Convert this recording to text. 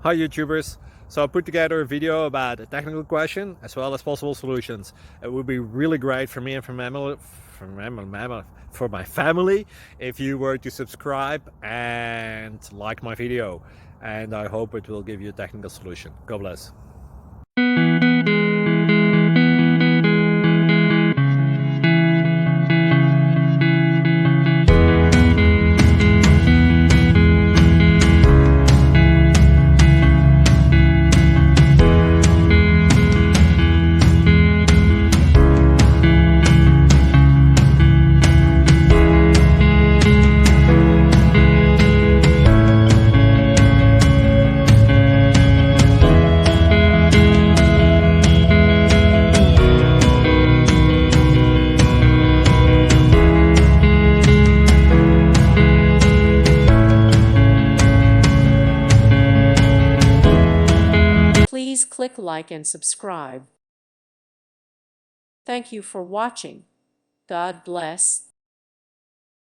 Hi YouTubers! So I put together a video about a technical question as well as possible solutions. It would be really great for me and for my family if you were to subscribe and like my video, and I hope it will give you a technical solution. God bless. Please click like and subscribe. Thank you for watching. God bless.